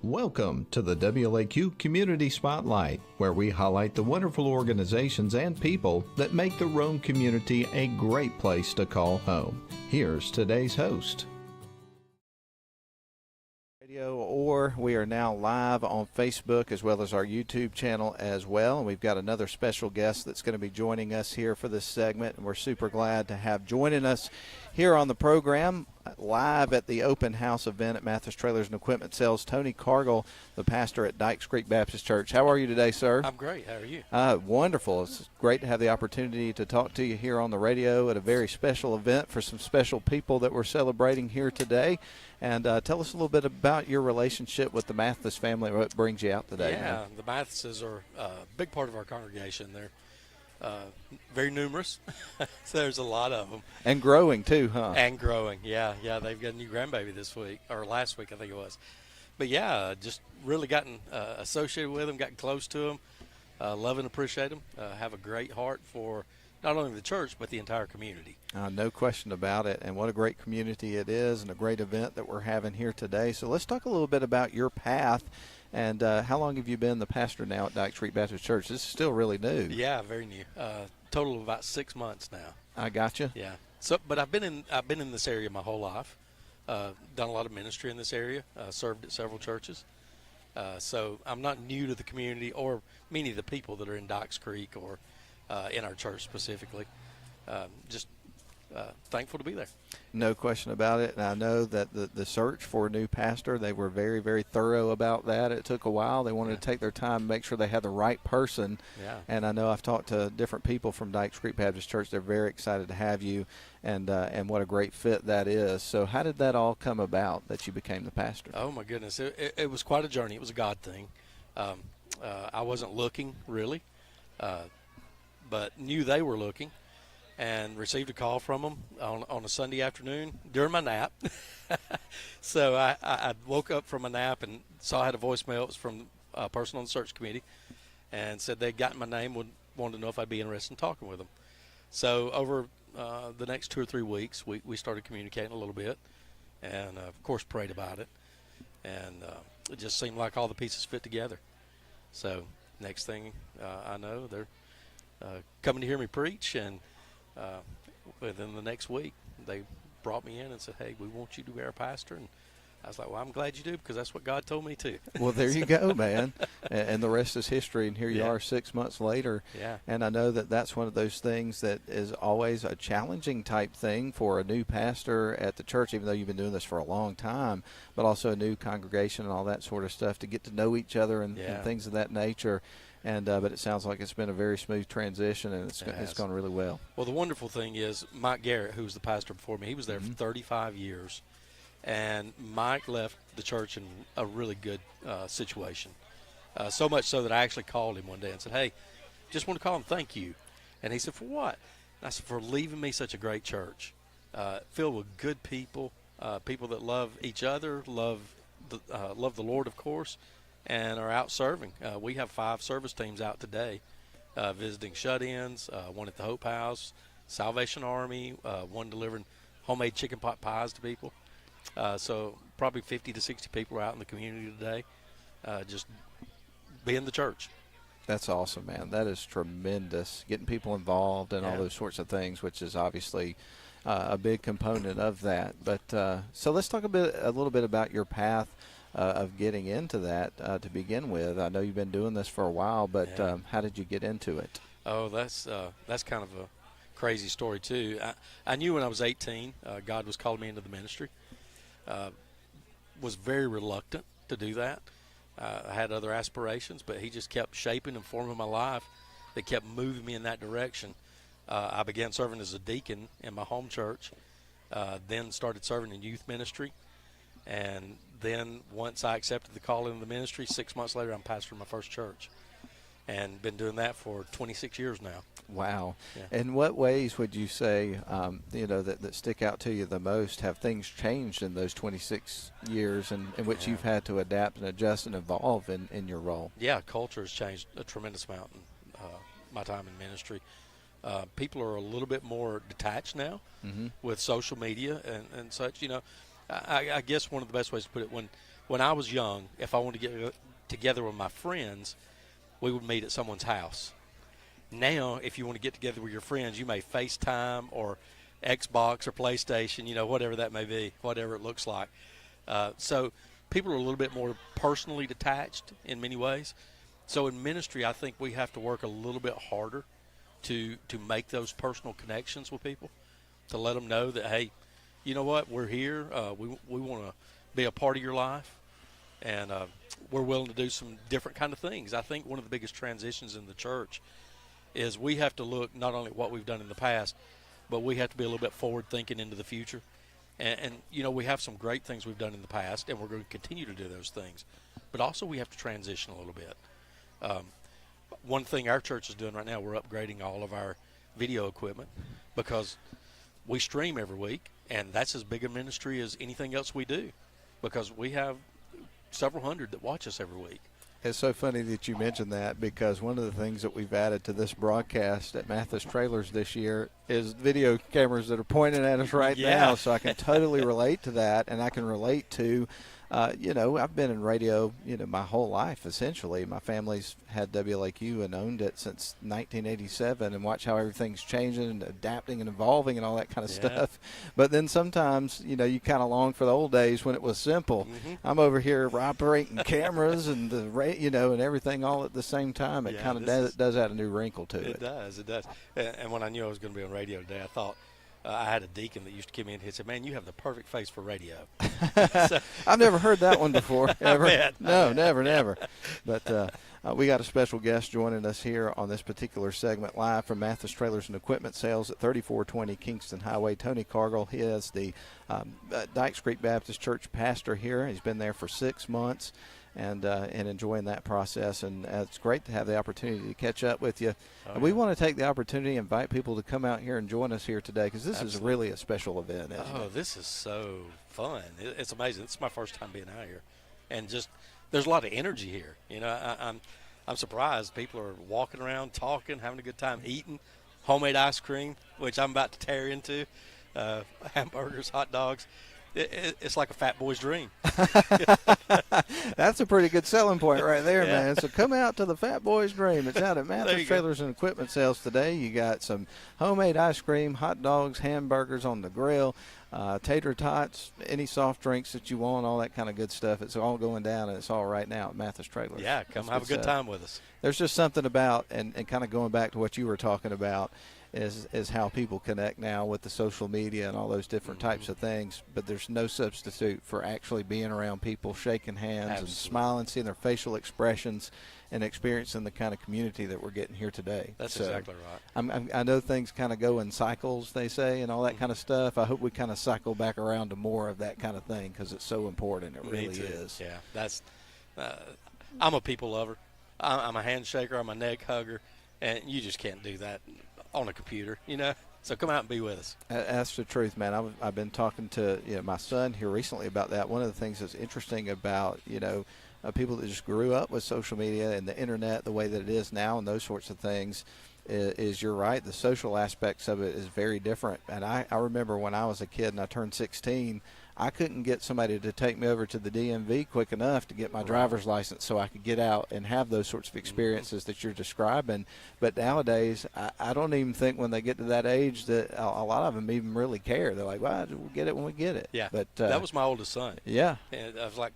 Welcome to the WLAQ Community Spotlight, where we highlight the wonderful organizations and people that make the Rome community a great place to call home. Here's today's host. Or we are now live on Facebook as well as our YouTube channel as well. And we've got another special guest that's going to be joining us here for this segment. And we're super glad to have joining us here on the program live at the open house event at Mathis Trailers and Equipment Sales, Tony Cargill, the pastor at Dykes Baptist Church. How are you today, sir? I'm great. How are you? Wonderful. It's great to have the opportunity to talk to you here on the radio at a very special event for some special people that we're celebrating here today. And tell us a little bit about your relationship with the Mathis family, what brings you out today. Yeah, the Mathises are a big part of our congregation. They're very numerous. So there's a lot of them. And growing too, huh? And growing, yeah. They've got a new grandbaby this week, or last week I think it was. But yeah, just really gotten associated with them, gotten close to them, love and appreciate them, have a great heart for not only the church but the entire community. No question about it, and what a great community it is and a great event that we're having here today. So let's talk a little bit about your path. And how long have you been the pastor now at Dykes Baptist Church? This is still really new. Yeah, very new. Total of about 6 months now. I gotcha. Yeah. So, but I've been in this area my whole life. Done a lot of ministry in this area. Served at several churches. So I'm not new to the community or many of the people that are in Dykes Creek or in our church specifically. Just thankful to be there. No question about it. And I know that the search for a new pastor, they were very, very thorough about that. It took a while. They wanted to take their time, make sure they had the right person. Yeah. And I know I've talked to different people from Dykes Creek Baptist Church. They're very excited to have you, and what a great fit that is. So how did that all come about that you became the pastor? Oh, my goodness. It was quite a journey. It was a God thing. I wasn't looking, really, but knew they were looking. And received a call from them on a Sunday afternoon during my nap. So I woke up from a nap and saw I had a voicemail. It was from a person on the search committee, and said they'd gotten my name, wanted to know if I'd be interested in talking with them. So over the next 2 or 3 weeks, we started communicating a little bit, and of course prayed about it. And it just seemed like all the pieces fit together. So next thing I know, they're coming to hear me preach, and within the next week, they brought me in and said, "Hey, we want you to be our pastor." And I was like, "Well, I'm glad you do, because that's what God told me to." Well, there you go, man. And the rest is history. And here you are 6 months later. Yeah. And I know that that's one of those things that is always a challenging type thing for a new pastor at the church, even though you've been doing this for a long time, but also a new congregation and all that sort of stuff, to get to know each other and things of that nature. And but it sounds like it's been a very smooth transition, and it's gone really well. Well, the wonderful thing is Mike Garrett, who was the pastor before me, he was there for 35 years. And Mike left the church in a really good situation. So much so that I actually called him one day and said, "Hey, just want to call him thank you." And he said, "For what?" And I said, "For leaving me such a great church, filled with good people, people that love each other, love the Lord, of course, and are out serving." We have 5 service teams out today, visiting shut-ins, one at the Hope House, Salvation Army, one delivering homemade chicken pot pies to people. So probably 50 to 60 people are out in the community today, just being the church. That's awesome, man. That is tremendous. Getting people involved and all those sorts of things, which is obviously a big component of that. But so let's talk a little bit about your path of getting into that to begin with. I know you've been doing this for a while, but how did you get into it? Oh, that's kind of a crazy story too. I knew when I was 18, God was calling me into the ministry. Was very reluctant to do that. I had other aspirations, but he just kept shaping and forming my life that kept moving me in that direction. I began serving as a deacon in my home church, then started serving in youth ministry. And then once I accepted the calling of the ministry, 6 months later, I'm pastoring my first church. And been doing that for 26 years now. Wow. Yeah. In what ways would you say, that stick out to you the most? Have things changed in those 26 years in which you've had to adapt and adjust and evolve in your role? Yeah, culture has changed a tremendous amount in my time in ministry. People are a little bit more detached now with social media and such. I guess one of the best ways to put it, when I was young, if I wanted to get together with my friends, we would meet at someone's house. Now, if you want to get together with your friends, you may FaceTime or Xbox or PlayStation, whatever that may be, whatever it looks like. So people are a little bit more personally detached in many ways. So in ministry, I think we have to work a little bit harder to make those personal connections with people, to let them know that, hey, you know what, we're here. We want to be a part of your life, and we're willing to do some different kind of things. I think one of the biggest transitions in the church is we have to look not only at what we've done in the past, but we have to be a little bit forward thinking into the future. And we have some great things we've done in the past, and we're going to continue to do those things. But also we have to transition a little bit. One thing our church is doing right now, we're upgrading all of our video equipment because we stream every week, and that's as big a ministry as anything else we do because we have several hundred that watch us every week. It's so funny that you mentioned that because one of the things that we've added to this broadcast at Mathis Trailers this year is video cameras that are pointing at us right now. So I can totally relate to that, and I can relate to, I've been in radio, my whole life essentially. My family's had WLAQ and owned it since 1987 and watch how everything's changing and adapting and evolving and all that kind of stuff. But then sometimes, you kind of long for the old days when it was simple. Mm-hmm. I'm over here operating cameras and and everything all at the same time. It kind of does add a new wrinkle to it. It does. And when I knew I was going to be on radio today, I thought, I had a deacon that used to come in and he said, "Man, you have the perfect face for radio." I've never heard that one before, ever. No, never. But we got a special guest joining us here on this particular segment live from Mathis Trailers and Equipment Sales at 3420 Kingston Highway. Tony Cargill, he is the Dykes Creek Baptist Church pastor here. He's been there for 6 months. And enjoying that process. And it's great to have the opportunity to catch up with you. And we want to take the opportunity to invite people to come out here and join us here today because this is really a special event, isn't it? This is so fun. It's amazing. It's my first time being out here. And just there's a lot of energy here. I'm surprised. People are walking around, talking, having a good time, eating homemade ice cream, which I'm about to tear into, hamburgers, hot dogs. It's like a fat boy's dream. That's a pretty good selling point right there, man. So come out to the Fat Boy's Dream. It's out at Mathis Trailers and Equipment Sales today. You got some homemade ice cream, hot dogs, hamburgers on the grill, tater tots, any soft drinks that you want, all that kind of good stuff. It's all going down, and it's all right now at Mathis Trailers. Yeah, come have a good time with us. There's just something about, and kind of going back to what you were talking about, is how people connect now with the social media and all those different types of things. But there's no substitute for actually being around people, shaking hands and smiling, seeing their facial expressions, and experiencing the kind of community that we're getting here today. That's exactly right. I know things kind of go in cycles, they say, and all that kind of stuff. I hope we kind of cycle back around to more of that kind of thing because it's so important. It really is. Yeah, that's. I'm a people lover. I'm a handshaker. I'm a neck hugger, and you just can't do that on a computer, So come out and be with us. That's the truth, man. I've been talking to my son here recently about that. One of the things that's interesting about people that just grew up with social media and the internet the way that it is now and those sorts of things is you're right. The social aspects of it is very different. And I remember when I was a kid and I turned 16, I couldn't get somebody to take me over to the DMV quick enough to get my driver's license so I could get out and have those sorts of experiences that you're describing. But nowadays, I don't even think when they get to that age that a lot of them even really care. They're like, well, we'll get it when we get it. Yeah, but that was my oldest son. Yeah. And I was like,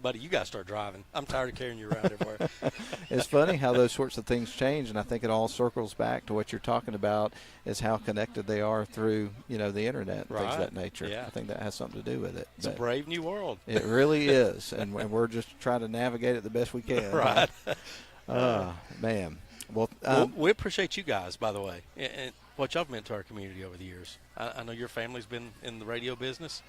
buddy, you got to start driving. I'm tired of carrying you around everywhere. It's funny how those sorts of things change, and I think it all circles back to what you're talking about is how connected they are through, the internet and things of that nature. Yeah. I think that has something to do with it. It's a brave new world. It really is, and we're just trying to navigate it the best we can. Right. Man. Well, we appreciate you guys, by the way, and what y'all have meant to our community over the years. I know your family's been in the radio business.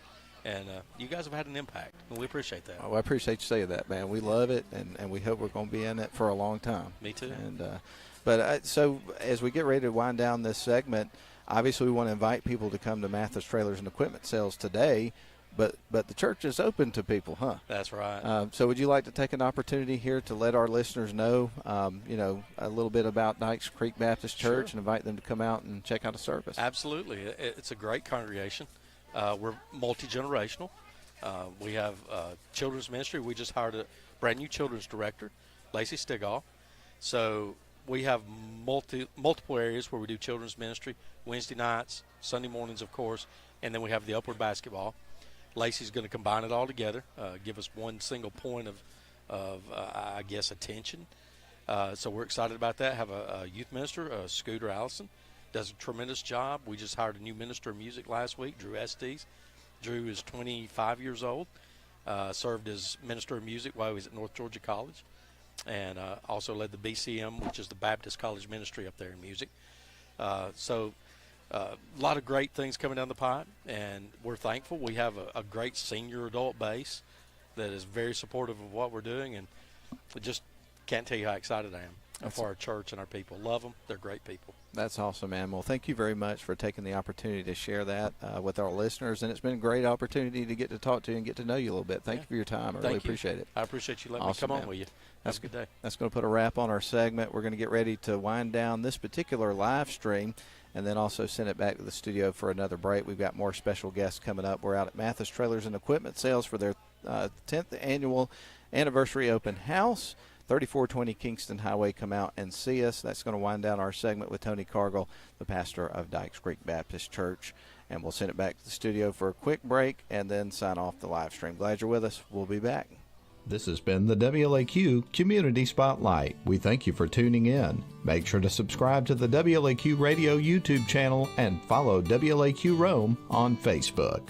And you guys have had an impact, and we appreciate that. Oh, I appreciate you saying that, man. We love it, and we hope we're going to be in it for a long time. Me too. And so as we get ready to wind down this segment, obviously we want to invite people to come to Mathis Trailers and Equipment Sales today, but the church is open to people, huh? That's right. So would you like to take an opportunity here to let our listeners know, a little bit about Dykes Creek Baptist Church and invite them to come out and check out a service? Absolutely. It's a great congregation. We're multi-generational. We have children's ministry. We just hired a brand new children's director, Lacey Stigall. So we have multiple areas where we do children's ministry, Wednesday nights, Sunday mornings, of course, and then we have the upward basketball. Lacey's going to combine it all together, give us one single point of I guess, attention. So we're excited about that. Have a youth minister, Scooter Allison, does a tremendous job. We just hired a new minister of music last week, Drew Estes. Drew is 25 years old, served as minister of music while he was at North Georgia College, and also led the BCM, which is the Baptist College Ministry up there in music. So a lot of great things coming down the pipe, and we're thankful. We have a great senior adult base that is very supportive of what we're doing, and I just can't tell you how excited I am for our church and our people. Love them. They're great people. That's awesome, man. Well, thank you very much for taking the opportunity to share that with our listeners, and it's been a great opportunity to get to talk to you and get to know you a little bit. Thank you for your time. I really appreciate it. I appreciate you letting me come on with you. Have a good day. That's going to put a wrap on our segment. We're going to get ready to wind down this particular live stream and then also send it back to the studio for another break. We've got more special guests coming up. We're out at Mathis Trailers and Equipment Sales for their 10th annual anniversary open house. 3420 Kingston Highway. Come out and see us. That's going to wind down our segment with Tony Cargill, the pastor of Dykes Creek Baptist Church. And we'll send it back to the studio for a quick break and then sign off the live stream. Glad you're with us. We'll be back. This has been the WLAQ Community Spotlight. We thank you for tuning in. Make sure to subscribe to the WLAQ Radio YouTube channel and follow WLAQ Rome on Facebook.